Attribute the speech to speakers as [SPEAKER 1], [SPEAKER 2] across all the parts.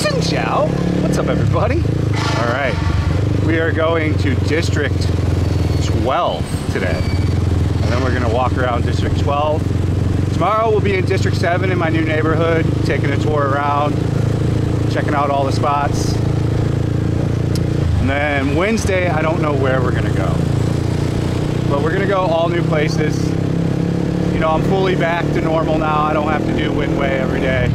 [SPEAKER 1] Xin Chao. What's up, everybody? All right, we are going to District 12 today, and then we're gonna walk around District 12. Tomorrow we'll be in District 7 in my new neighborhood, taking a tour around, checking out all the spots. And then Wednesday, I don't know where we're gonna go, but we're gonna go all new places. You know, I'm fully back to normal now. I don't have to do Windway every day.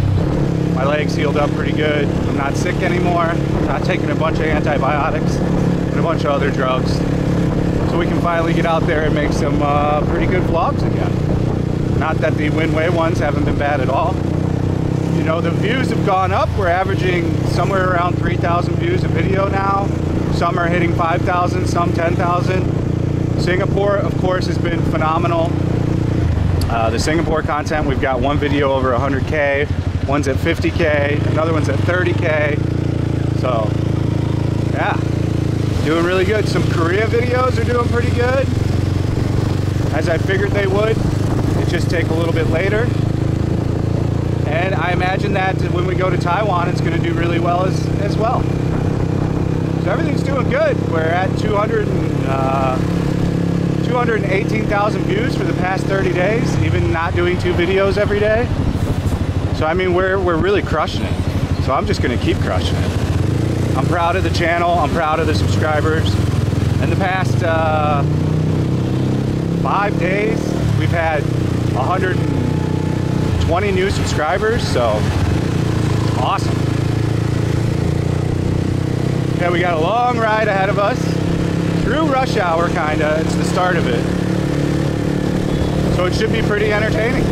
[SPEAKER 1] My legs healed up pretty good. I'm not sick anymore. I'm not taking a bunch of antibiotics and a bunch of other drugs. So we can finally get out there and make some pretty good vlogs again. Not that the Windway ones haven't been bad at all. You know, the views have gone up. We're averaging somewhere around 3,000 views a video now. Some are hitting 5,000, some 10,000. Singapore, of course, has been phenomenal. The Singapore content, we've got one video over 100K, one's at 50K, another one's at 30K. So, yeah, doing really good. Some Korea videos are doing pretty good, as I figured they would. It just take a little bit later. And I imagine that when we go to Taiwan, it's going to do really well as well. So everything's doing good. We're at 218,000 views for the past 30 days, even not doing 2 videos every day. So I mean, we're really crushing it. So I'm just gonna keep crushing it. I'm proud of the channel, I'm proud of the subscribers. In the past 5 days, we've had 120 new subscribers, so awesome. Yeah, we got a long ride ahead of us. Through rush hour, kinda. It's the start of it. So it should be pretty entertaining.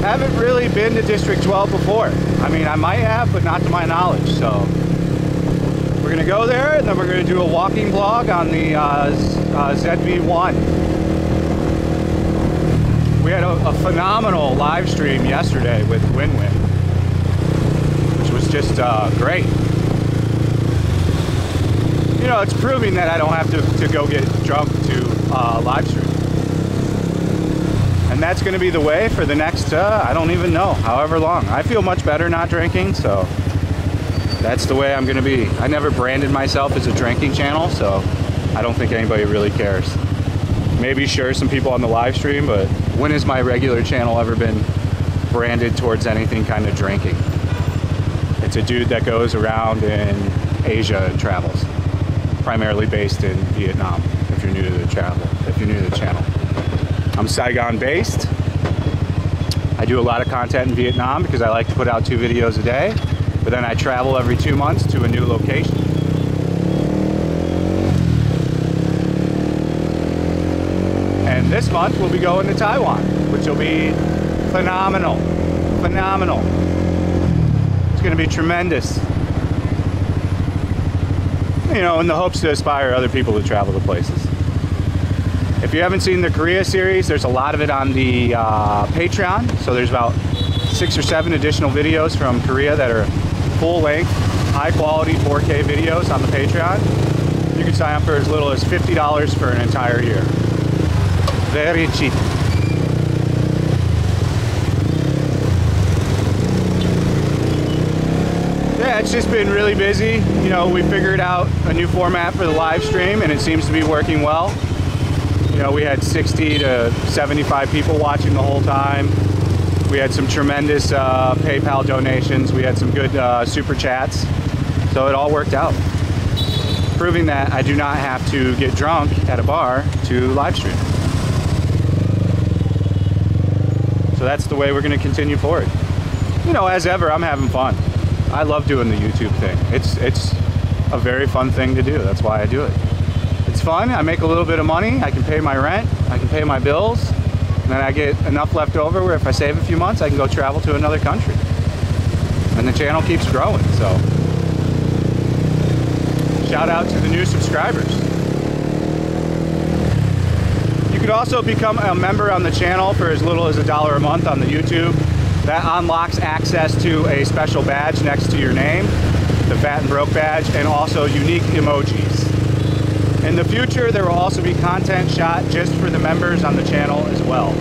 [SPEAKER 1] Haven't really been to District 12 before. I mean, I might have, but not to my knowledge. So we're gonna go there, and then we're gonna do a walking vlog on the ZV-1. We had a phenomenal live stream yesterday with Win-Win, which was just great. You know, it's proving that I don't have to go get drunk to live stream. And that's going to be the way for the next, I don't even know, however long. I feel much better not drinking, so that's the way I'm going to be. I never branded myself as a drinking channel, so I don't think anybody really cares. Maybe sure some people on the live stream, but when has my regular channel ever been branded towards anything kind of drinking? It's a dude that goes around in Asia and travels. Primarily based in Vietnam, if you're new to the channel. I'm Saigon based. I do a lot of content in Vietnam because I like to put out 2 videos a day, but then I travel every 2 months to a new location. And this month we'll be going to Taiwan, which will be phenomenal. Phenomenal. It's going to be tremendous. You know, in the hopes to inspire other people to travel to places. If you haven't seen the Korea series, there's a lot of it on the Patreon. So there's about 6 or 7 additional videos from Korea that are full-length, high-quality 4K videos on the Patreon. You can sign up for as little as $50 for an entire year. Very cheap. Yeah, it's just been really busy. You know, we figured out a new format for the live stream, and it seems to be working well. You know, we had 60 to 75 people watching the whole time. We had some tremendous PayPal donations. We had some good super chats. So it all worked out. Proving that I do not have to get drunk at a bar to live stream. So that's the way we're going to continue forward. You know, as ever, I'm having fun. I love doing the YouTube thing. It's a very fun thing to do. That's why I do it. It's fun. I make a little bit of money. I can pay my rent. I can pay my bills. And then I get enough left over where if I save a few months, I can go travel to another country. And the channel keeps growing. So shout out to the new subscribers. You could also become a member on the channel for as little as $1 a month on the YouTube. That unlocks access to a special badge next to your name, the Fat and Broke badge, and also unique emojis. In the future, there will also be content shot just for the members on the channel as well.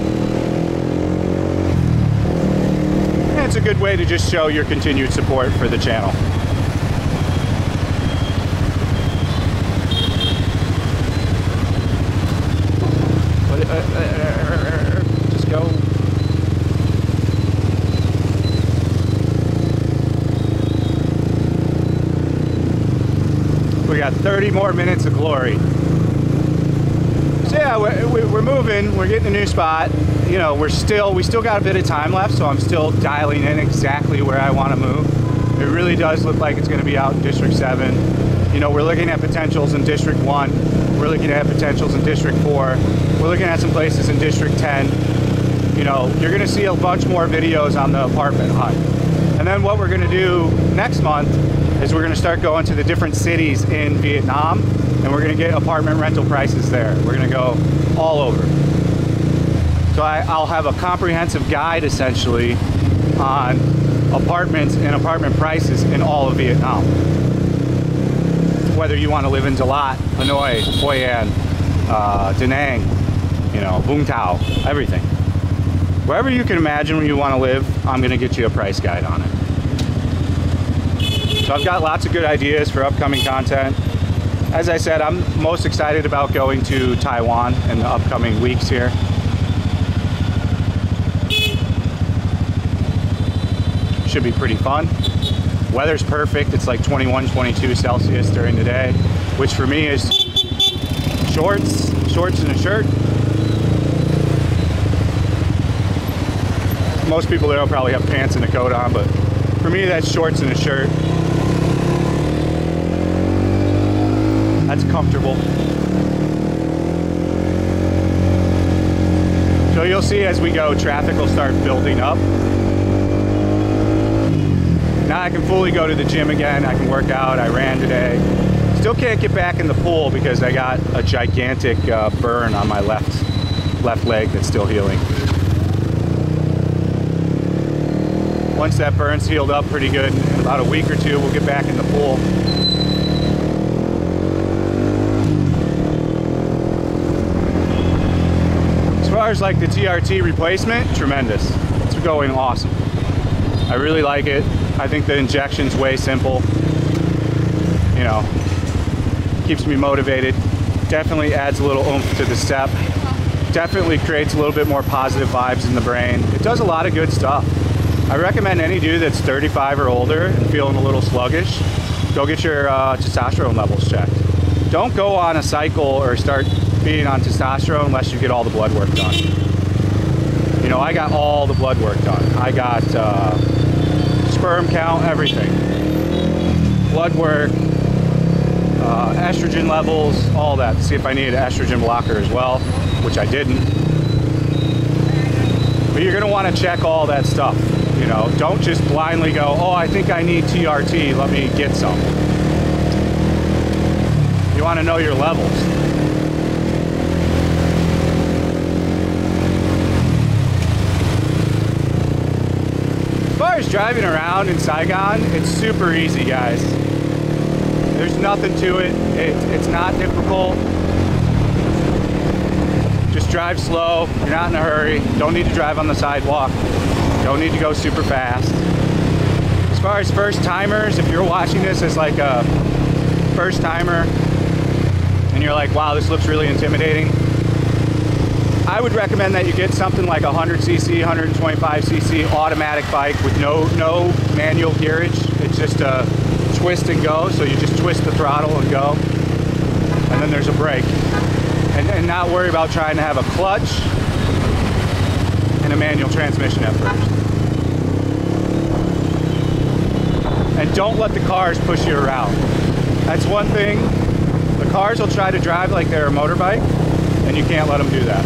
[SPEAKER 1] And it's a good way to just show your continued support for the channel. Just go. We got 30 more minutes of glory. So yeah, we're moving. We're getting a new spot. You know, we still got a bit of time left, so I'm still dialing in exactly where I want to move. It really does look like it's going to be out in District 7. You know, we're looking at potentials in District 1. We're looking at potentials in District 4. We're looking at some places in District 10. You know, you're going to see a bunch more videos on the apartment hunt. And then what we're going to do next month is we're going to start going to the different cities in Vietnam, and we're going to get apartment rental prices there. We're going to go all over. So I'll have a comprehensive guide essentially on apartments and apartment prices in all of Vietnam. Whether you want to live in Dalat, Hanoi, Hoi An, Da Nang, you know, Vung Tau, everything. Wherever you can imagine where you want to live, I'm going to get you a price guide on it. So I've got lots of good ideas for upcoming content. As I said, I'm most excited about going to Taiwan in the upcoming weeks here. Should be pretty fun. Weather's perfect. It's like 21, 22 Celsius during the day, which for me is shorts and a shirt. Most people there will probably have pants and a coat on, but for me that's shorts and a shirt. That's comfortable. So you'll see as we go, traffic will start building up. Now I can fully go to the gym again. I can work out. I ran today. Still can't get back in the pool because I got a gigantic burn on my left leg that's still healing. Once that burn's healed up pretty good, in about a week or two, we'll get back in the pool. As far as like the TRT replacement, tremendous. It's going awesome. I really like it. I think the injection's way simple. You know, keeps me motivated. Definitely adds a little oomph to the step. Definitely creates a little bit more positive vibes in the brain. It does a lot of good stuff. I recommend any dude that's 35 or older and feeling a little sluggish, go get your testosterone levels checked. Don't go on a cycle or start being on testosterone unless you get all the blood work done. You know, I got all the blood work done. I got sperm count, everything. Blood work, estrogen levels, all that. To see if I needed an estrogen blocker as well, which I didn't. But you're gonna wanna check all that stuff. You know, don't just blindly go, oh, I think I need TRT, let me get some. You wanna know your levels. As far as driving around in Saigon, it's super easy, guys. There's nothing to it. It's not difficult. Just drive slow. You're not in a hurry. Don't need to drive on the sidewalk. Don't need to go super fast. As far as first timers, if you're watching this as like a first timer and you're like, wow, this looks really intimidating, I would recommend that you get something like a 100cc, 125cc automatic bike with no manual gearage. It's just a twist and go, so you just twist the throttle and go, and then there's a brake. And not worry about trying to have a clutch and a manual transmission at first. And don't let the cars push you around. That's one thing. The cars will try to drive like they're a motorbike, and you can't let them do that.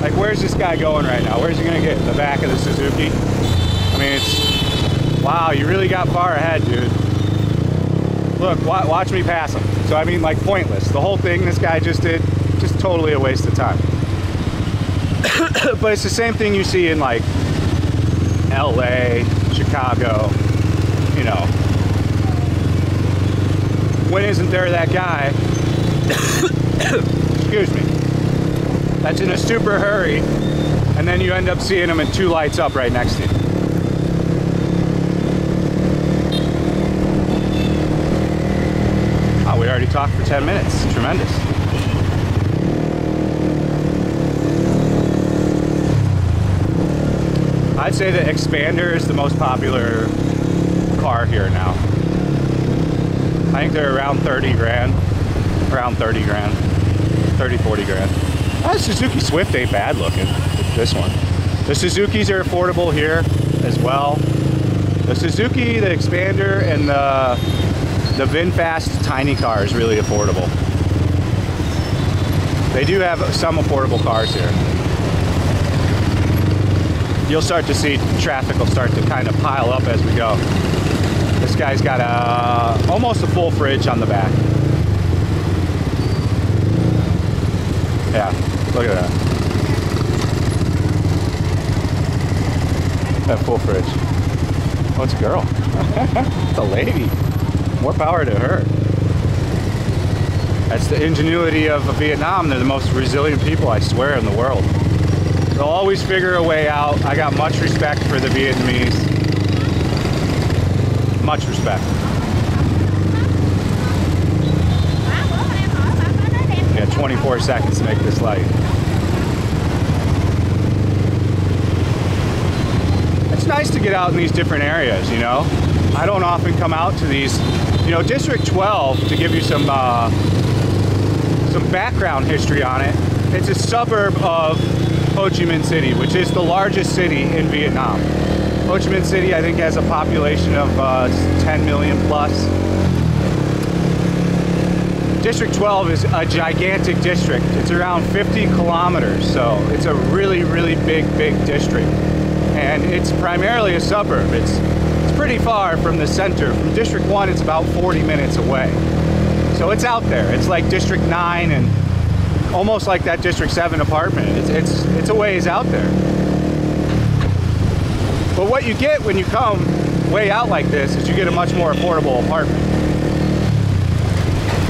[SPEAKER 1] Like, where's this guy going right now? Where's he gonna get? In the back of the Suzuki? I mean, it's, wow, you really got far ahead, dude. Look, watch me pass him. So I mean, like, pointless. The whole thing this guy just did, just totally a waste of time. But it's the same thing you see in like LA, Chicago, you know. When isn't there that guy, excuse me, that's in a super hurry, and then you end up seeing him in 2 lights up right next to you. talk for 10 minutes. Tremendous. I'd say the Expander is the most popular car here now. I think they're around 30 grand. Around 30 grand. 30, 40 grand. Oh, the Suzuki Swift ain't bad looking. This one. The Suzukis are affordable here as well. The Suzuki, the Expander, and the VinFast tiny car is really affordable. They do have some affordable cars here. You'll start to see traffic will start to kind of pile up as we go. This guy's got almost a full fridge on the back. Yeah, look at that. That full fridge. Oh, it's a girl. It's a lady. More power to her. That's the ingenuity of Vietnam. They're the most resilient people, I swear, in the world. They'll always figure a way out. I got much respect for the Vietnamese. Much respect. Yeah, 24 seconds to make this light. It's nice to get out in these different areas, you know? I don't often come out to these, you know, District 12, to give you some background history on it. It's a suburb of Ho Chi Minh City, which is the largest city in Vietnam. Ho Chi Minh City, I think, has a population of 10 million plus. District 12 is a gigantic district. It's around 50 kilometers, so it's a really, really big district. And it's primarily a suburb. It's pretty far from the center. From District 1, it's about 40 minutes away. So it's out there. It's like District 9 and almost like that District 7 apartment. It's a ways out there. But what you get when you come way out like this is you get a much more affordable apartment.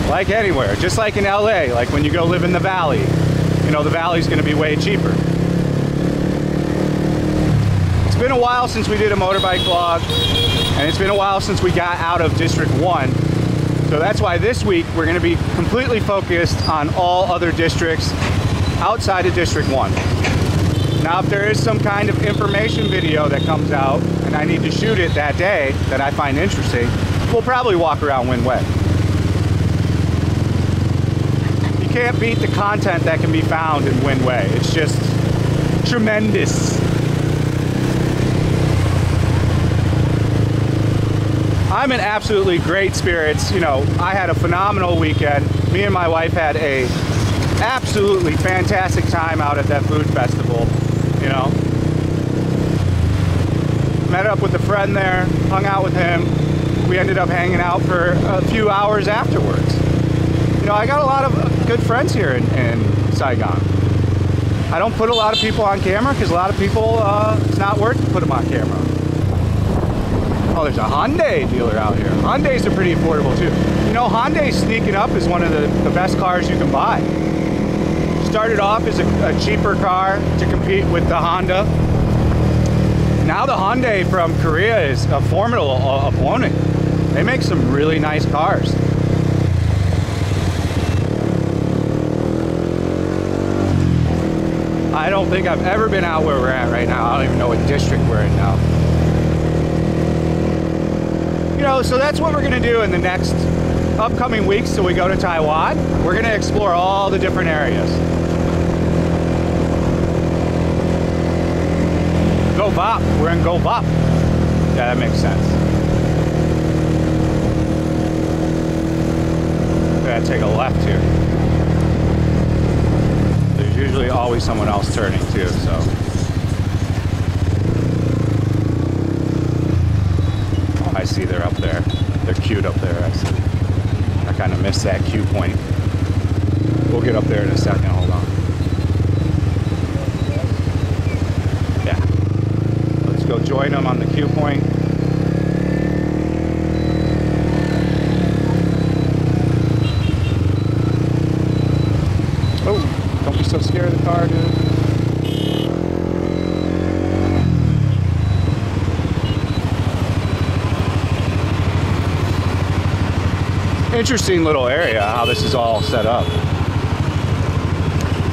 [SPEAKER 1] Like anywhere, just like in LA, like when you go live in the valley, you know, the valley's gonna be way cheaper. It's been a while since we did a motorbike vlog, and it's been a while since we got out of District 1. So that's why this week we're going to be completely focused on all other districts outside of District 1. Now, if there is some kind of information video that comes out and I need to shoot it that day that I find interesting, we'll probably walk around Nguyen Way. You can't beat the content that can be found in Nguyen Way. It's just tremendous. I'm in absolutely great spirits. You know, I had a phenomenal weekend. Me and my wife had a absolutely fantastic time out at that food festival, you know. Met up with a friend there, hung out with him. We ended up hanging out for a few hours afterwards. You know, I got a lot of good friends here in Saigon. I don't put a lot of people on camera because a lot of people, it's not worth to put them on camera. Oh, there's a Hyundai dealer out here. Hyundais are pretty affordable too. You know, Hyundai's sneaking up as one of the best cars you can buy. Started off as a cheaper car to compete with the Honda. Now the Hyundai from Korea is a formidable opponent. They make some really nice cars. I don't think I've ever been out where we're at right now. I don't even know what district we're in now. You know, so that's what we're going to do in the next upcoming weeks till we go to Taiwan. We're going to explore all the different areas. Go Bop. We're in Go Bop. Yeah, that makes sense. We gotta take a left here. There's usually always someone else turning too, so. Oh, I see they're up there. They're queued up there, I see. I kind of missed that queue point. We'll get up there in a second, hold on. Yeah. Let's go join them on the queue point. Oh, don't be so scared of the car, dude. interesting little area how this is all set up.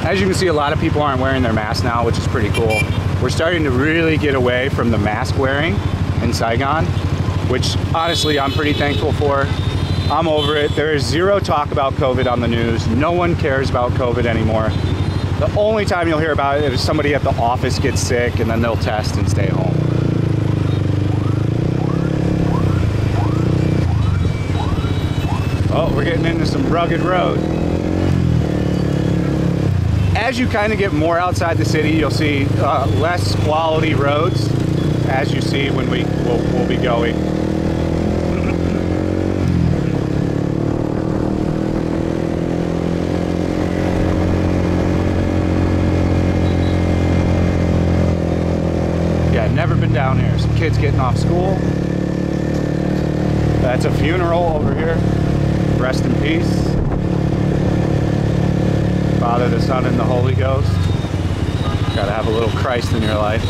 [SPEAKER 1] As you can see, a lot of people aren't wearing their masks now, which is pretty cool. We're starting to really get away from the mask wearing in Saigon, which honestly I'm pretty thankful for. I'm over it. There is zero talk about COVID on the news. No one cares about COVID anymore. The only time you'll hear about it is somebody at the office gets sick and then they'll test and stay home. Oh, we're getting into some rugged road. As you kind of get more outside the city, you'll see less quality roads, as you see when we'll be going. Yeah, never been down here. Some kids getting off school. That's a funeral over here. Rest in peace. Father, the Son, and the Holy Ghost. Gotta have a little Christ in your life.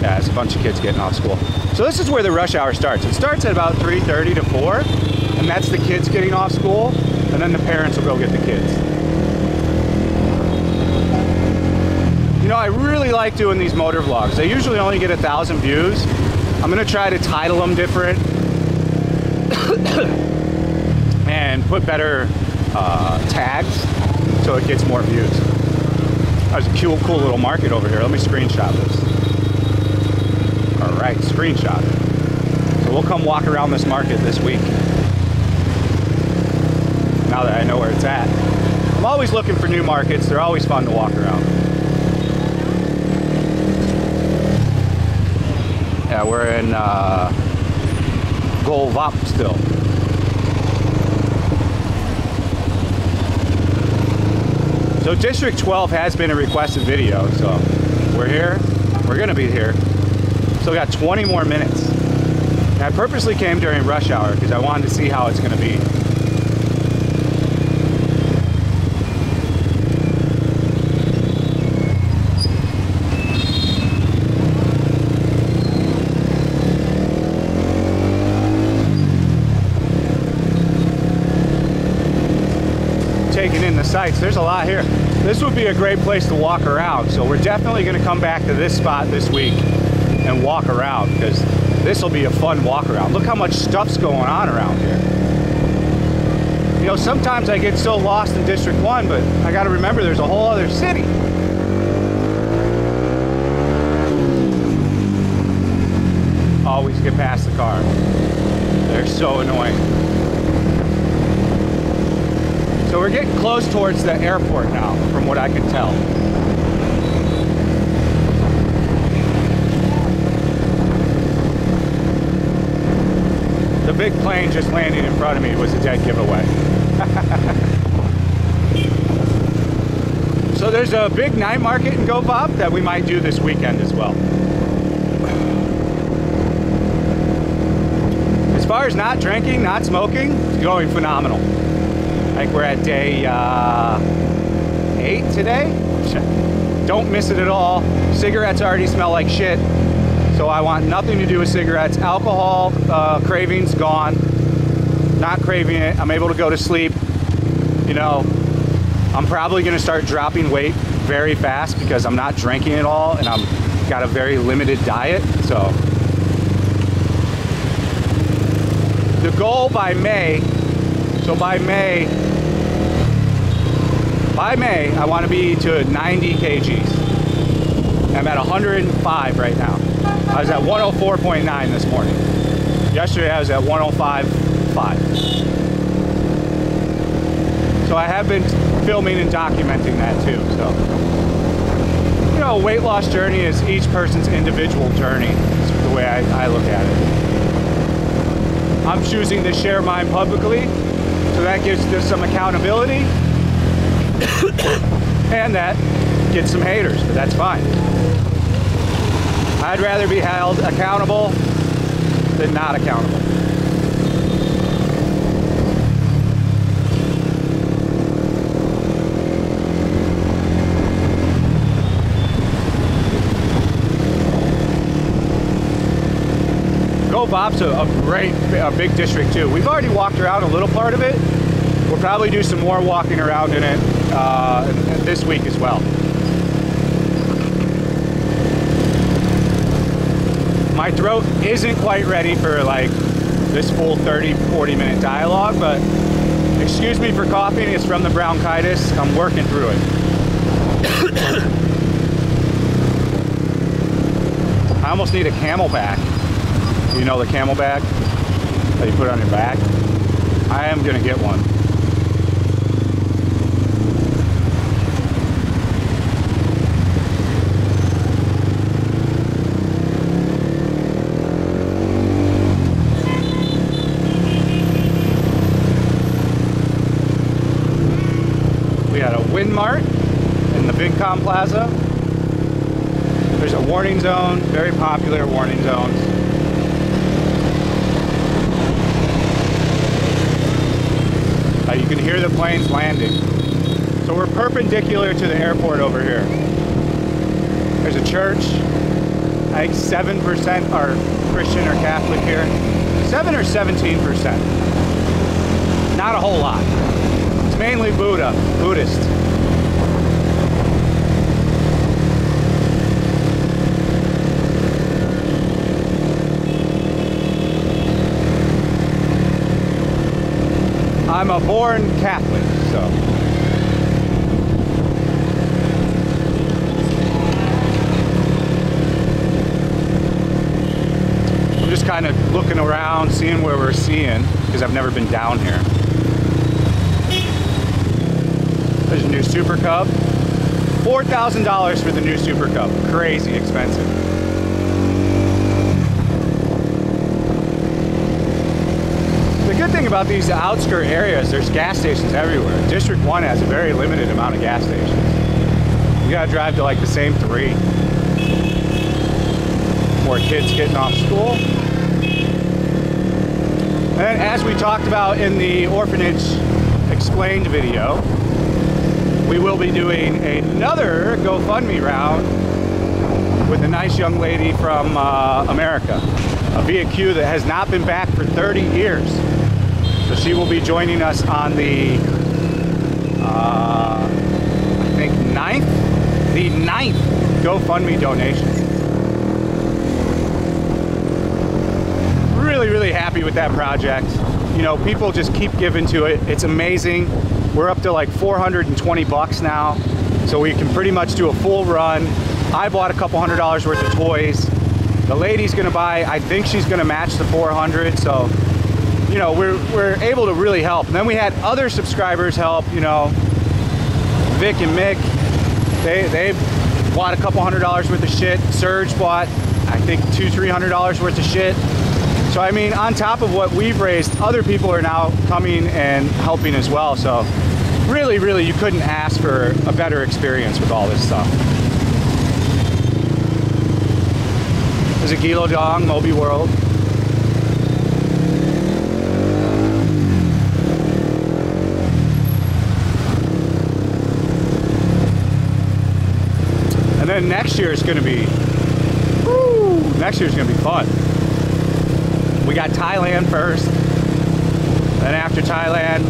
[SPEAKER 1] Yeah, it's a bunch of kids getting off school. So this is where the rush hour starts. It starts at about 3:30 to 4, and that's the kids getting off school, and then the parents will go get the kids. You know, I really like doing these motor vlogs. They usually only get 1,000 views. I'm gonna try to title them different and put better tags so it gets more views. There's a cool little market over here. Let me screenshot this. All right, screenshot it. So we'll come walk around this market this week. Now that I know where it's at. I'm always looking for new markets. They're always fun to walk around. Yeah, we're in Golvop still. So District 12 has been a requested video, so we're here. We're gonna be here. Still got 20 more minutes. And I purposely came during rush hour because I wanted to see how it's gonna be. Taking in the sights. There's a lot here. This would be a great place to walk around, so we're definitely going to come back to this spot this week and walk around because this will be a fun walk around. Look how much stuff's going on around here. You know, sometimes I get so lost in District 1, but I got to remember there's a whole other city. Always get past the car. They're so annoying. So we're getting close towards the airport now, from what I can tell. The big plane just landing in front of me was a dead giveaway. So there's a big night market in Golvop that we might do this weekend as well. As far as not drinking, not smoking, it's going phenomenal. I think we're at day 8 today. Don't miss it at all. Cigarettes already smell like shit, so I want nothing to do with cigarettes. Alcohol cravings gone. Not craving it. I'm able to go to sleep. You know, I'm probably going to start dropping weight very fast because I'm not drinking at all and I'm got a very limited diet. So the goal by May. So by May, I want to be to 90 kgs. I'm at 105 right now. I was at 104.9 this morning. Yesterday I was at 105.5. So I have been filming and documenting that too. So, you know, weight loss journey is each person's individual journey. That's the way I look at it. I'm choosing to share mine publicly. So that gives us some accountability and that gets some haters, but that's fine. I'd rather be held accountable than not accountable. Vop's a big district too. We've already walked around a little part of it. We'll probably do some more walking around in it this week as well. My throat isn't quite ready for like this full 30-40 minute dialogue, but excuse me for coughing. It's from the bronchitis. I'm working through it. I almost need a Camelback. You know the Camelback that you put on your back? I am gonna get one. We got a Wind Mart in the VidCon Plaza. There's a warning zone, very popular warning zones. You can hear the planes landing. So we're perpendicular to the airport over here. There's a church. I think 7% are Christian or Catholic here. 7 or 17%. Not a whole lot. It's mainly Buddhist. I'm a born Catholic, so. I'm just kind of looking around, seeing where we're seeing, because I've never been down here. There's a new Super Cub. $4,000 for the new Super Cub. Crazy expensive. The good thing about these outskirt areas, there's gas stations everywhere. District 1 has a very limited amount of gas stations. You gotta drive to like the same 3. More kids getting off school. And as we talked about in the Orphanage Explained video, we will be doing another GoFundMe round with a nice young lady from America, a VQ that has not been back for 30 years. So she will be joining us on the, I think 9th? The 9th GoFundMe donation. Really, really happy with that project. You know, people just keep giving to it. It's amazing. We're up to like 420 bucks now. So we can pretty much do a full run. I bought a couple $100 worth of toys. The lady's gonna buy, I think she's gonna match the 400. So, you know, we're able to really help. And then we had other subscribers help, you know, Vic and Mick. They bought a couple $100 worth of shit. Serge bought, I think, $200-300 worth of shit. So I mean, on top of what we've raised, other people are now coming and helping as well. So really, really, you couldn't ask for a better experience with all this stuff. There's a Gilo Dong, Moby World. And then next year is going to be, woo, next year's going to be fun. We got Thailand first, then after Thailand,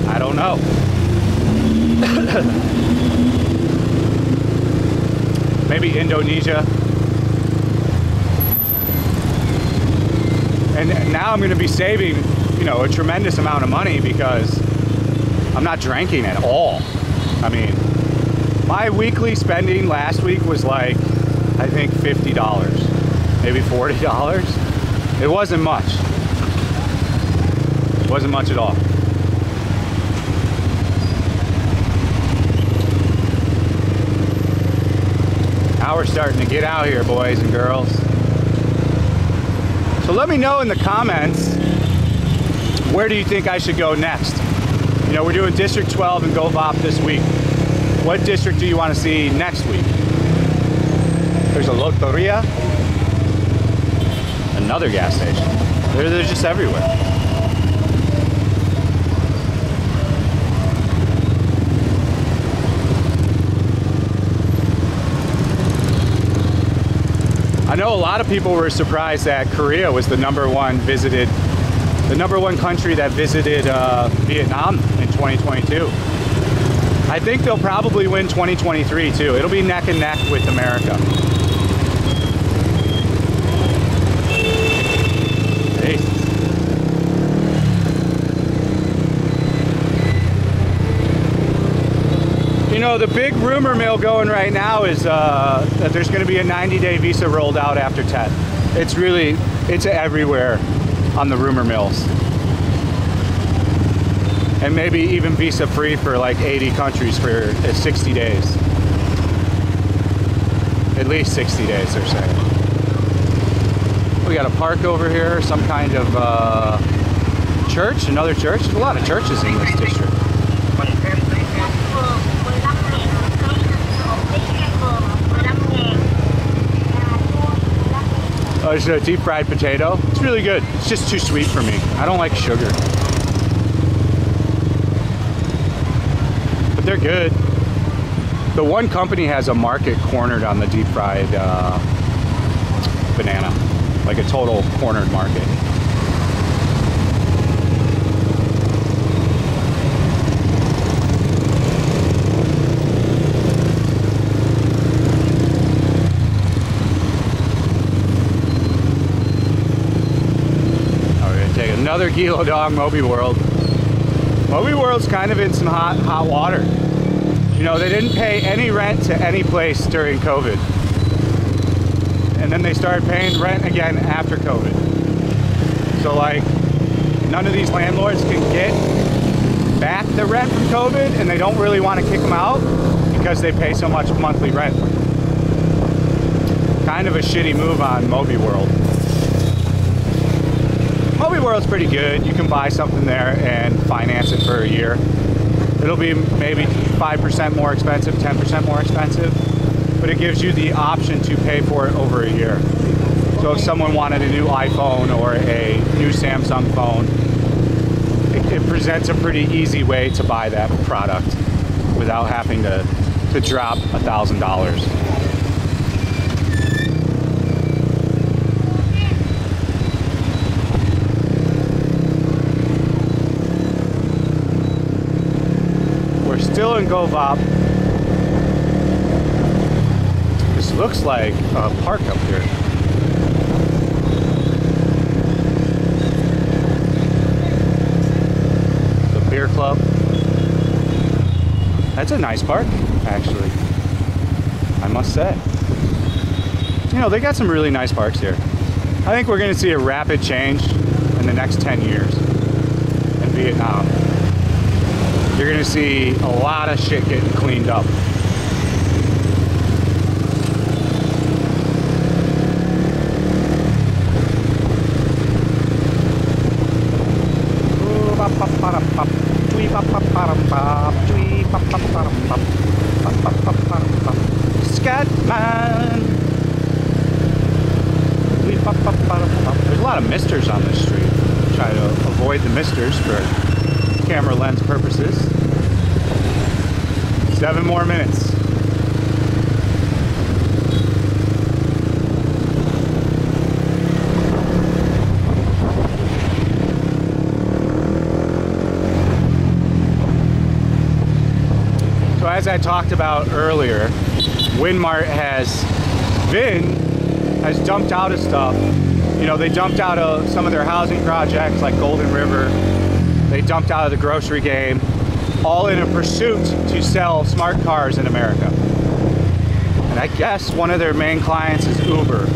[SPEAKER 1] I don't know. Maybe Indonesia. And now I'm going to be saving, you know, a tremendous amount of money because I'm not drinking at all. I mean, my weekly spending last week was like, I think $50, maybe $40. It wasn't much. It wasn't much at all. Now we're starting to get out here, boys and girls. So let me know in the comments, where do you think I should go next? You know, we're doing District 12 and GoVop this week. What district do you want to see next week? There's a Loteria. Another gas station. They're just everywhere. I know a lot of people were surprised that Korea was the number one country that visited Vietnam in 2022. I think they'll probably win 2023 too. It'll be neck and neck with America. Hey. You know, the big rumor mill going right now is that there's going to be a 90-day visa rolled out after 10. It's everywhere on the rumor mills. And maybe even visa free for like 80 countries for 60 days. At least 60 days, they're saying. We got a park over here, some kind of church, another church. There's a lot of churches in this district. Oh, it's a deep fried potato. It's really good. It's just too sweet for me. I don't like sugar. But they're good. The one company has a market cornered on the deep fried banana. Like a total cornered market. Another Gilo Dog Moby World. Moby World's kind of in some hot water. You know, they didn't pay any rent to any place during COVID. And then they started paying rent again after COVID. So like, none of these landlords can get back the rent from COVID, and they don't really want to kick them out because they pay so much monthly rent. Kind of a shitty move on Moby World. Moby World's pretty good. You can buy something there and finance it for a year. It'll be maybe 5% more expensive, 10% more expensive, but it gives you the option to pay for it over a year. So if someone wanted a new iPhone or a new Samsung phone, it presents a pretty easy way to buy that product without having to drop $1,000. Still in Govop. This looks like a park up here. The beer club. That's a nice park, actually. I must say. You know, they got some really nice parks here. I think we're going to see a rapid change in the next 10 years in Vietnam. You're going to see a lot of shit getting cleaned up. Scatman. There's a lot of misters on this street. Try to avoid the misters for camera lens purposes. 7 more minutes. So as I talked about earlier, Winmart has dumped out of stuff. You know, they dumped out of some of their housing projects like Golden River. They dumped out of the grocery game, all in a pursuit to sell smart cars in America. And I guess one of their main clients is Uber,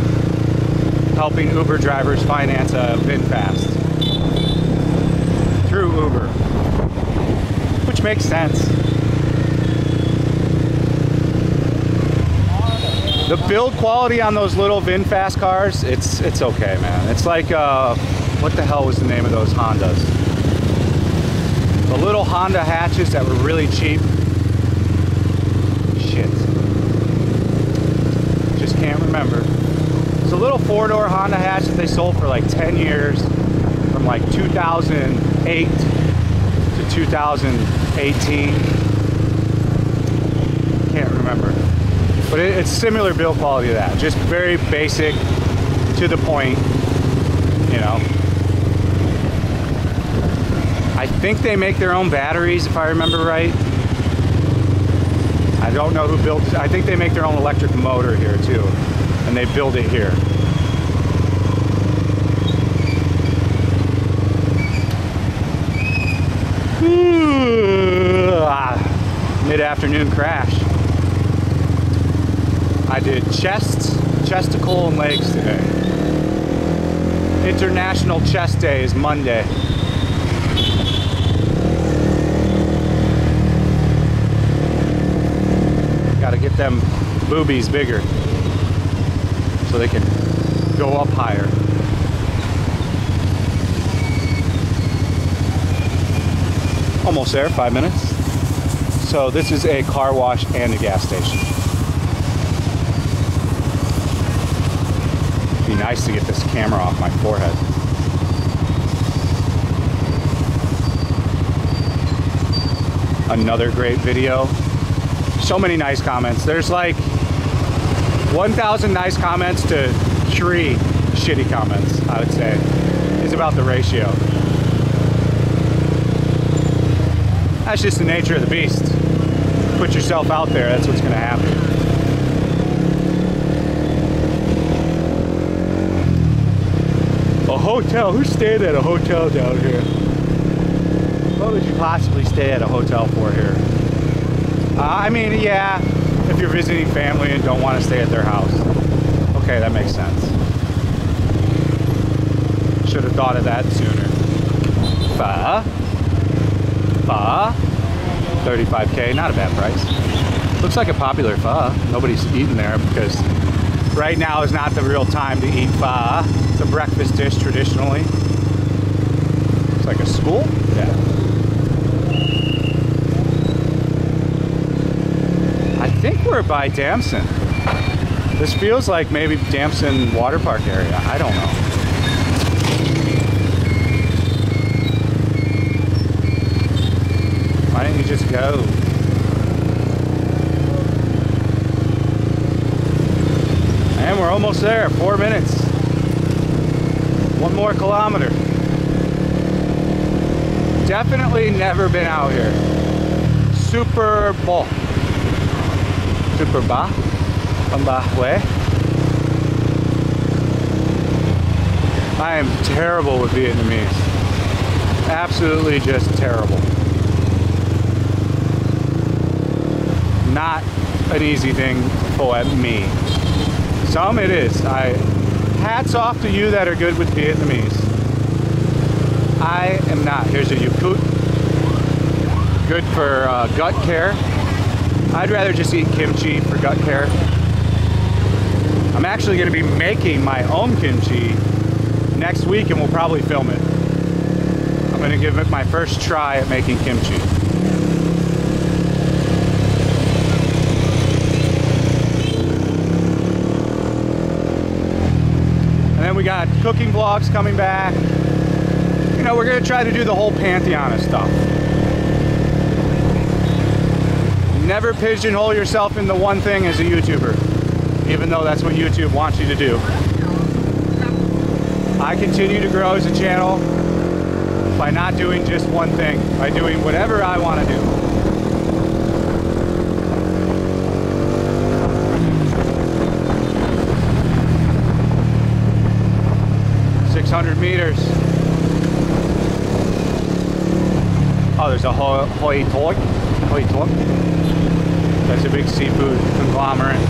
[SPEAKER 1] helping Uber drivers finance a VinFast through Uber, which makes sense. The build quality on those little VinFast cars, it's okay, man. It's like, what the hell was the name of those Hondas? The little Honda hatches that were really cheap. Shit. Just can't remember. It's a little 4-door Honda hatch that they sold for like 10 years, from like 2008 to 2018. Can't remember. But it's similar build quality to that. Just very basic, to the point, you know. I think they make their own batteries, if I remember right. I don't know who builds it. I think they make their own electric motor here too, and they build it here. Mid-afternoon crash. I did chests, chesticle, and legs today. International Chest Day is Monday. Gotta get them boobies bigger so they can go up higher. Almost there, 5 minutes. So this is a car wash and a gas station. It'd be nice to get this camera off my forehead. Another great video. So many nice comments. There's like 1,000 nice comments to 3 shitty comments, I would say, is about the ratio. That's just the nature of the beast. Put yourself out there, that's what's gonna happen. A hotel, who stayed at a hotel down here? What would you possibly stay at a hotel for here? I mean, yeah, if you're visiting family and don't want to stay at their house. Okay, that makes sense. Should have thought of that sooner. Pho. 35K, not a bad price. Looks like a popular pho. Nobody's eating there because right now is not the real time to eat pho. It's a breakfast dish traditionally. It's like a school? Yeah. I think we're by Damson. This feels like maybe Damson water park area. I don't know. Why didn't you just go? And we're almost there, 4 minutes. 1 more kilometer. Definitely never been out here. Super ball. Super ba. Way. I am terrible with Vietnamese. Absolutely just terrible. Not an easy thing for me. Some it is. Hats off to you that are good with Vietnamese. I am not. Here's a Yakut. Good for gut care. I'd rather just eat kimchi for gut care. I'm actually going to be making my own kimchi next week and we'll probably film it. I'm going to give it my first try at making kimchi. And then we got cooking vlogs coming back. You know, we're going to try to do the whole pantheon of stuff. Never pigeonhole yourself into one thing as a YouTuber, even though that's what YouTube wants you to do. I continue to grow as a channel by not doing just one thing, by doing whatever I want to do. Meters. Oh, there's a hoi toi. That's a big seafood conglomerate.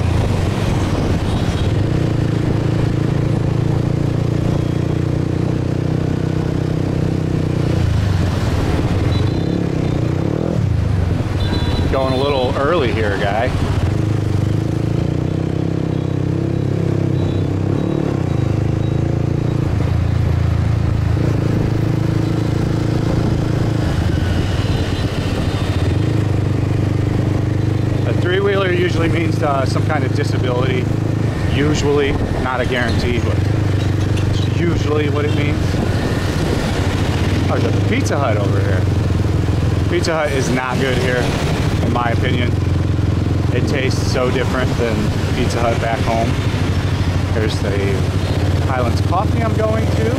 [SPEAKER 1] Going a little early here, guy. Three-wheeler usually means some kind of disability. Usually, not a guarantee, but it's usually what it means. Oh, there's a Pizza Hut over here. Pizza Hut is not good here, in my opinion. It tastes so different than Pizza Hut back home. There's the Highlands Coffee I'm going to.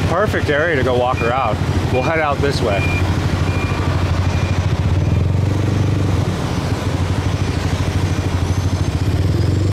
[SPEAKER 1] Perfect area to go walk around. We'll head out this way.